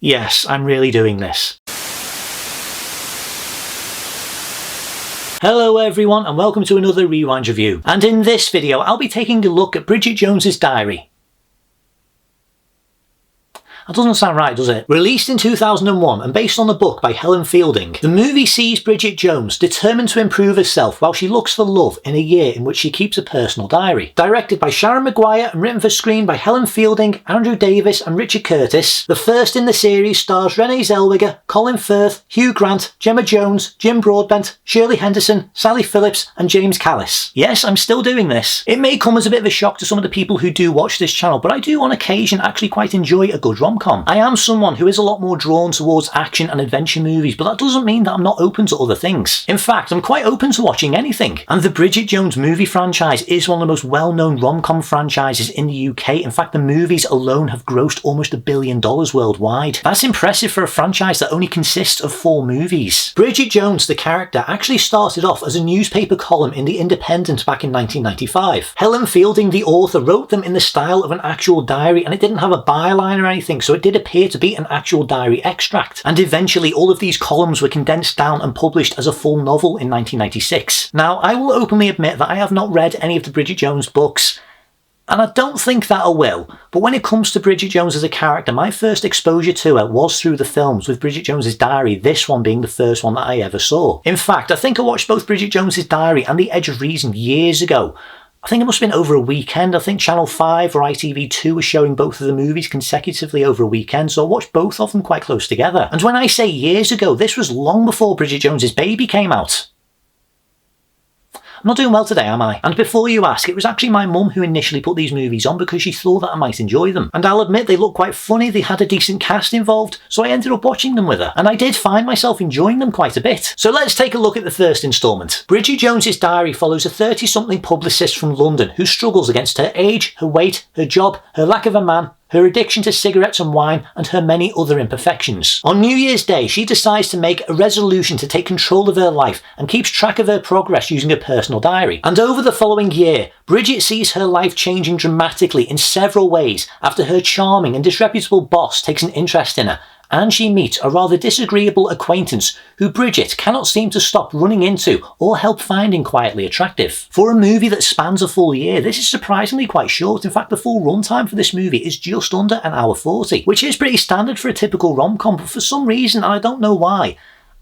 Yes, I'm really doing this. Hello everyone and welcome to another Rewind review. And in this video I'll be taking a look at Bridget Jones's Diary. That doesn't sound right, does it? Released in 2001 and based on the book by Helen Fielding, the movie sees Bridget Jones determined to improve herself while she looks for love in a year in which she keeps a personal diary. Directed by Shaun and written for screen by Helen Fielding, Andrew Davis and Richard Curtis, the first in the series stars Renée Zellweger, Colin Firth, Hugh Grant, Gemma Jones, Jim Broadbent, Shirley Henderson, Sally Phillips and James Callis. Yes, I'm still doing this. It may come as a bit of a shock to some of the people who do watch this channel, but I do on occasion actually quite enjoy a good rom-com. I am someone who is a lot more drawn towards action and adventure movies, but that doesn't mean that I'm not open to other things. In fact, I'm quite open to watching anything. And the Bridget Jones movie franchise is one of the most well-known rom-com franchises in the UK. In fact, the movies alone have grossed almost $1 billion worldwide. That's impressive for a franchise that only consists of 4 movies. Bridget Jones, the character, actually started off as a newspaper column in The Independent back in 1995. Helen Fielding, the author, wrote them in the style of an actual diary, and it didn't have a byline or anything, so it did appear to be an actual diary extract. And eventually all of these columns were condensed down and published as a full novel in 1996. Now, I will openly admit that I have not read any of the Bridget Jones books, and I don't think that I will. But when it comes to Bridget Jones as a character, my first exposure to her was through the films, with Bridget Jones's Diary, this one being the first one that I ever saw. In fact, I think I watched both Bridget Jones's Diary and The Edge of Reason years ago. I think it must have been over a weekend. I think Channel 5 or ITV2 was showing both of the movies consecutively over a weekend, so I watched both of them quite close together. And when I say years ago, this was long before Bridget Jones's Baby came out. I'm not doing well today, am I? And before you ask, it was actually my mum who initially put these movies on because she thought that I might enjoy them. And I'll admit they look quite funny, they had a decent cast involved, so I ended up watching them with her. And I did find myself enjoying them quite a bit. So let's take a look at the first instalment. Bridget Jones's Diary follows a 30-something publicist from London who struggles against her age, her weight, her job, her lack of a man, her addiction to cigarettes and wine, and her many other imperfections. On New Year's Day, she decides to make a resolution to take control of her life and keeps track of her progress using a personal diary. And over the following year, Bridget sees her life changing dramatically in several ways after her charming and disreputable boss takes an interest in her, and she meets a rather disagreeable acquaintance who Bridget cannot seem to stop running into or help finding quietly attractive. For a movie that spans a full year, this is surprisingly quite short. In fact, the full runtime for this movie is just under 1:40, which is pretty standard for a typical rom-com, but for some reason, and I don't know why,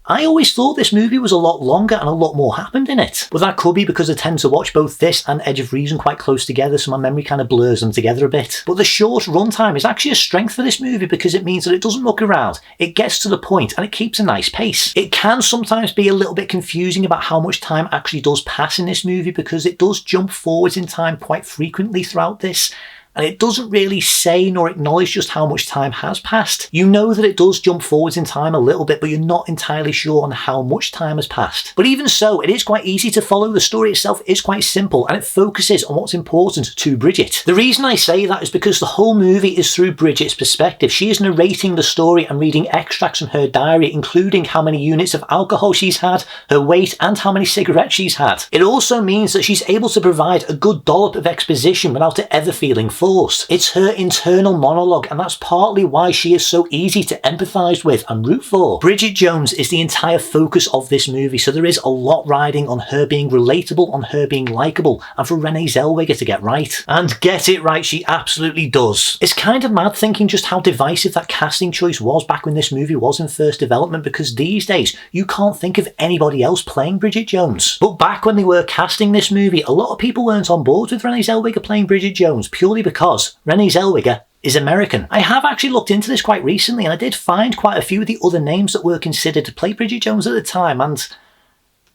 I always thought this movie was a lot longer and a lot more happened in it. But that could be because I tend to watch both this and Edge of Reason quite close together, so my memory kind of blurs them together a bit. But the short runtime is actually a strength for this movie because it means that it doesn't look around, it gets to the point and it keeps a nice pace. It can sometimes be a little bit confusing about how much time actually does pass in this movie because it does jump forwards in time quite frequently throughout this. And it doesn't really say nor acknowledge just how much time has passed. You know that it does jump forwards in time a little bit, but you're not entirely sure on how much time has passed. But even so, it is quite easy to follow. The story itself is quite simple and it focuses on what's important to Bridget. The reason I say that is because the whole movie is through Bridget's perspective. She is narrating the story and reading extracts from her diary, including how many units of alcohol she's had, her weight, and how many cigarettes she's had. It also means that she's able to provide a good dollop of exposition without it ever feeling forced. It's her internal monologue, and that's partly why she is so easy to empathise with and root for. Bridget Jones is the entire focus of this movie, so there is a lot riding on her being relatable, on her being likeable, and for Renée Zellweger to get right. And get it right, she absolutely does. It's kind of mad thinking just how divisive that casting choice was back when this movie was in first development, because these days you can't think of anybody else playing Bridget Jones. But back when they were casting this movie, a lot of people weren't on board with Renée Zellweger playing Bridget Jones purely because Renée Zellweger is American. I have actually looked into this quite recently and I did find quite a few of the other names that were considered to play Bridget Jones at the time, and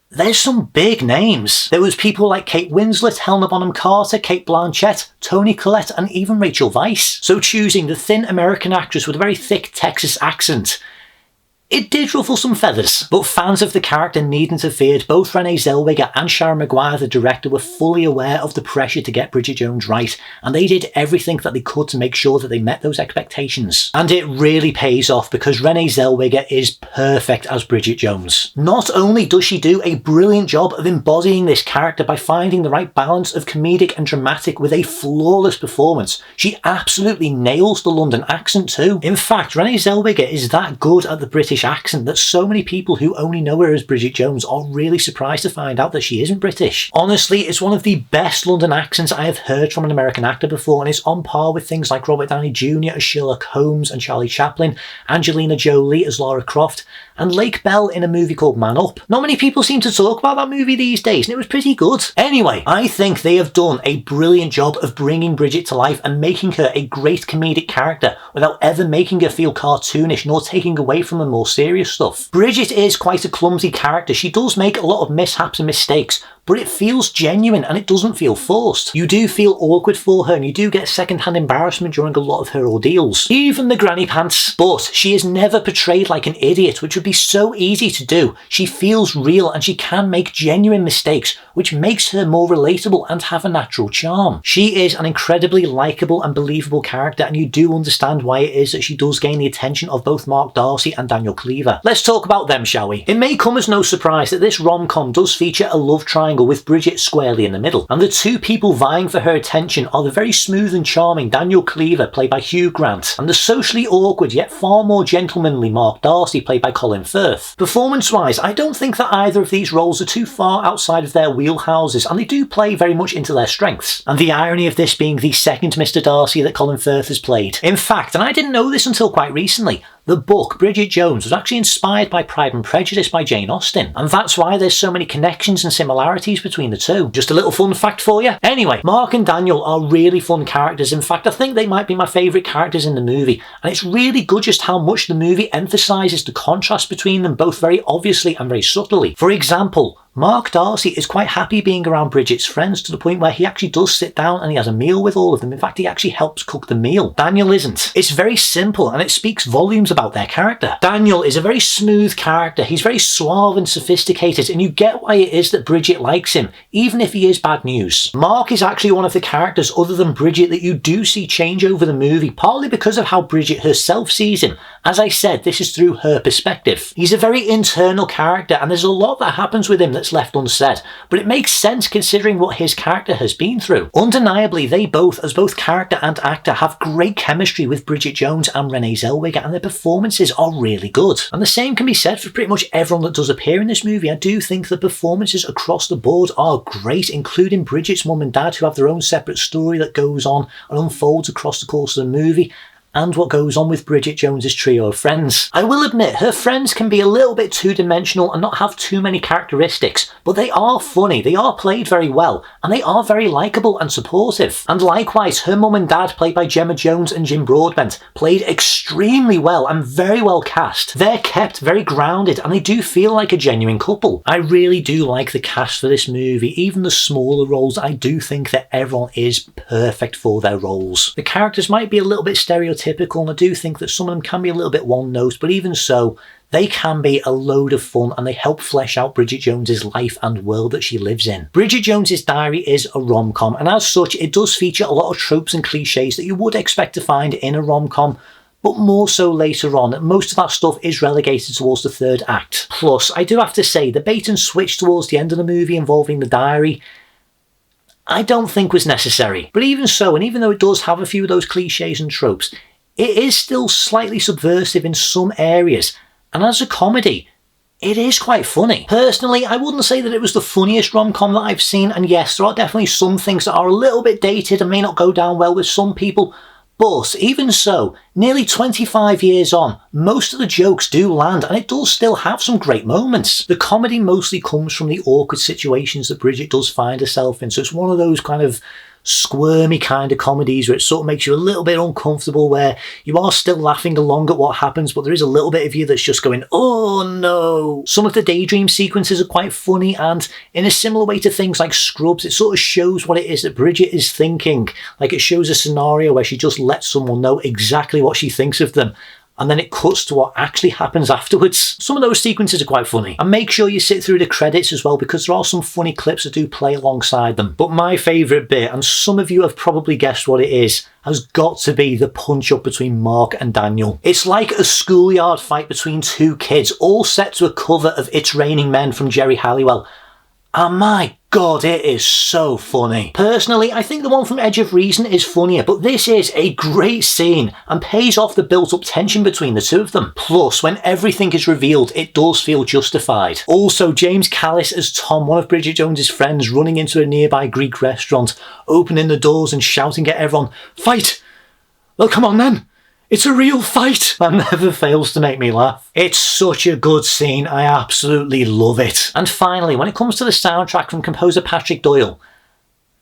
there's some big names. There was people like Kate Winslet, Helena Bonham Carter, Cate Blanchett, Toni Collette, and even Rachel Weisz. So choosing the thin American actress with a very thick Texas accent It did ruffle some feathers, but fans of the character needn't have feared. Both Renée Zellweger and Shaun, the director, were fully aware of the pressure to get Bridget Jones right, and they did everything that they could to make sure that they met those expectations. And it really pays off, because Renée Zellweger is perfect as Bridget Jones. Not only does she do a brilliant job of embodying this character by finding the right balance of comedic and dramatic with a flawless performance, she absolutely nails the London accent too. In fact, Renée Zellweger is that good at the British accent that so many people who only know her as Bridget Jones are really surprised to find out that she isn't British. Honestly, it's one of the best London accents I have heard from an American actor before, and it's on par with things like Robert Downey Jr. as Sherlock Holmes and Charlie Chaplin, Angelina Jolie as Lara Croft, and Lake Bell in a movie called Man Up. Not many people seem to talk about that movie these days, and it was pretty good. Anyway, I think they have done a brilliant job of bringing Bridget to life and making her a great comedic character without ever making her feel cartoonish nor taking away from the more serious stuff. Bridget is quite a clumsy character. She does make a lot of mishaps and mistakes, but it feels genuine and it doesn't feel forced. You do feel awkward for her, and you do get second-hand embarrassment during a lot of her ordeals. Even the granny pants. But she is never portrayed like an idiot, which would be so easy to do. She feels real and she can make genuine mistakes, which makes her more relatable and have a natural charm. She is an incredibly likeable and believable character, and you do understand why it is that she does gain the attention of both Mark Darcy and Daniel Cleaver. Let's talk about them, shall we? It may come as no surprise that this rom-com does feature a love triangle with Bridget squarely in the middle, and the two people vying for her attention are the very smooth and charming Daniel Cleaver, played by Hugh Grant, and the socially awkward yet far more gentlemanly Mark Darcy, played by Colin Firth. Performance-wise, I don't think that either of these roles are too far outside of their wheelhouses, and they do play very much into their strengths. And the irony of this being the second Mr. Darcy that Colin Firth has played. In fact, and I didn't know this until quite recently, the book Bridget Jones was actually inspired by Pride and Prejudice by Jane Austen, and that's why there's so many connections and similarities between the two. Just a little fun fact for you. Anyway, Mark and Daniel are really fun characters. In fact, I think they might be my favourite characters in the movie, and it's really good just how much the movie emphasises the contrast between them, both very obviously and very subtly. For example, Mark Darcy is quite happy being around Bridget's friends, to the point where he actually does sit down and he has a meal with all of them. In fact, he actually helps cook the meal. Daniel isn't. It's very simple, and it speaks volumes about their character. Daniel is a very smooth character. He's very suave and sophisticated, and you get why it is that Bridget likes him, even if he is bad news. Mark is actually one of the characters other than Bridget that you do see change over the movie, partly because of how Bridget herself sees him. As I said, this is through her perspective. He's a very internal character, and there's a lot that happens with him that's left unsaid, but it makes sense considering what his character has been through. Undeniably, they both, as both character and actor, have great chemistry with Bridget Jones and Renée Zellweger, and their performances are really good. And the same can be said for pretty much everyone that does appear in this movie. I do think the performances across the board are great, including Bridget's mum and dad, who have their own separate story that goes on and unfolds across the course of the movie, and what goes on with Bridget Jones's trio of friends. I will admit, her friends can be a little bit two-dimensional and not have too many characteristics, but they are funny, they are played very well, and they are very likeable and supportive. And likewise, her mum and dad, played by Gemma Jones and Jim Broadbent, played extremely well and very well cast. They're kept very grounded, and they do feel like a genuine couple. I really do like the cast for this movie. Even the smaller roles, I do think that everyone is perfect for their roles. The characters might be a little bit stereotypical, and I do think that some of them can be a little bit one-note, but even so, they can be a load of fun, and they help flesh out Bridget Jones's life and world that she lives in. Bridget Jones's Diary is a rom-com, and as such, it does feature a lot of tropes and cliches that you would expect to find in a rom-com, but more so later on. Most of that stuff is relegated towards the third act. Plus, I do have to say, the bait and switch towards the end of the movie involving the diary, I don't think was necessary. But even so, and even though it does have a few of those cliches and tropes, it is still slightly subversive in some areas, and as a comedy, it is quite funny. Personally, I wouldn't say that it was the funniest rom-com that I've seen, and yes, there are definitely some things that are a little bit dated and may not go down well with some people, but even so, nearly 25 years on, most of the jokes do land, and it does still have some great moments. The comedy mostly comes from the awkward situations that Bridget does find herself in, so it's one of those kind of squirmy kind of comedies where it sort of makes you a little bit uncomfortable, where you are still laughing along at what happens, but there is a little bit of you that's just going, oh no. Some of the daydream sequences are quite funny, and in a similar way to things like Scrubs, it sort of shows what it is that Bridget is thinking. Like, it shows a scenario where she just lets someone know exactly what she thinks of them. and then it cuts to what actually happens afterwards. Some of those sequences are quite funny. And make sure you sit through the credits as well, because there are some funny clips that do play alongside them. But my favourite bit, and some of you have probably guessed what it is, has got to be the punch-up between Mark and Daniel. It's like a schoolyard fight between two kids, all set to a cover of It's Raining Men from Jerry Halliwell. And my God, it is so funny. Personally, I think the one from Edge of Reason is funnier, but this is a great scene and pays off the built-up tension between the two of them. Plus, when everything is revealed, it does feel justified. Also, James Callis as Tom, one of Bridget Jones's friends, running into a nearby Greek restaurant, opening the doors and shouting at everyone, "Fight! Well, come on then! It's a real fight!" That never fails to make me laugh. It's such a good scene, I absolutely love it. And finally, when it comes to the soundtrack from composer Patrick Doyle,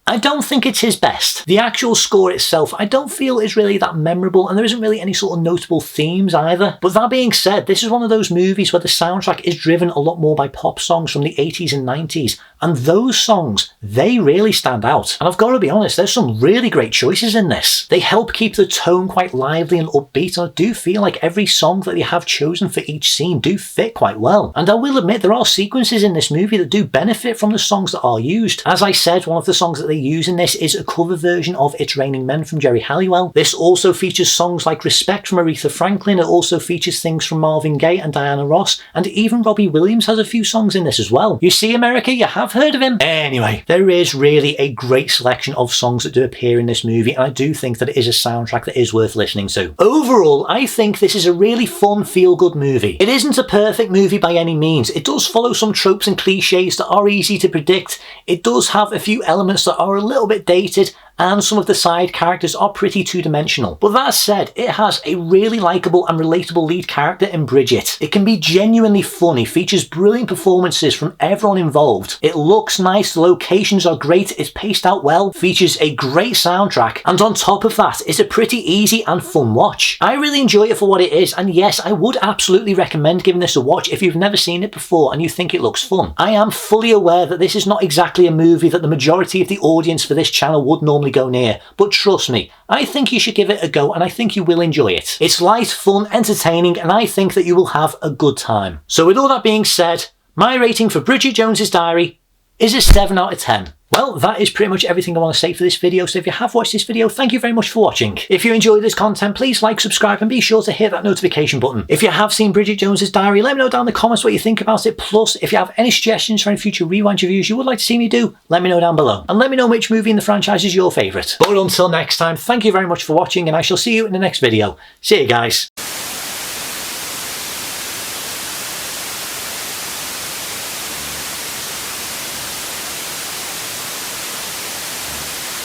I don't think it's his best. The actual score itself I don't feel is really that memorable, and there isn't really any sort of notable themes either. But that being said, this is one of those movies where the soundtrack is driven a lot more by pop songs from the 80s and 90s, and those songs, they really stand out. And I've got to be honest, there's some really great choices in this. They help keep the tone quite lively and upbeat, and I do feel like every song that they have chosen for each scene do fit quite well. And I will admit, there are sequences in this movie that do benefit from the songs that are used. As I said, one of the songs that they use in this is a cover version of It's Raining Men from Jerry Halliwell. This also features songs like Respect from Aretha Franklin. It also features things from Marvin Gaye and Diana Ross, and even Robbie Williams has a few songs in this as well. You see, America, you have heard of him. Anyway, there is really a great selection of songs that do appear in this movie, and I do think that it is a soundtrack that is worth listening to. Overall, I think this is a really fun, feel-good movie. It isn't a perfect movie by any means. It does follow some tropes and cliches that are easy to predict. It does have a few elements that are a little bit dated, and some of the side characters are pretty two-dimensional. But that said, it has a really likeable and relatable lead character in Bridget. It can be genuinely funny, features brilliant performances from everyone involved. It looks nice, the locations are great, it's paced out well, features a great soundtrack, and on top of that, it's a pretty easy and fun watch. I really enjoy it for what it is, and yes, I would absolutely recommend giving this a watch if you've never seen it before and you think it looks fun. I am fully aware that this is not exactly a movie that the majority of the audience for this channel would normally go near, but trust me, I think you should give it a go and I think you will enjoy it. It's light, fun, entertaining, and I think that you will have a good time. So with all that being said, my rating for Bridget Jones's Diary is a 7 out of 10. Well, that is pretty much everything I want to say for this video, so if you have watched this video, thank you very much for watching. If you enjoyed this content, please like, subscribe, and be sure to hit that notification button. If you have seen Bridget Jones's Diary, let me know down in the comments what you think about it. Plus, if you have any suggestions for any future rewind reviews you would like to see me do, let me know down below. And let me know which movie in the franchise is your favourite. But until next time, thank you very much for watching, and I shall see you in the next video. See you guys.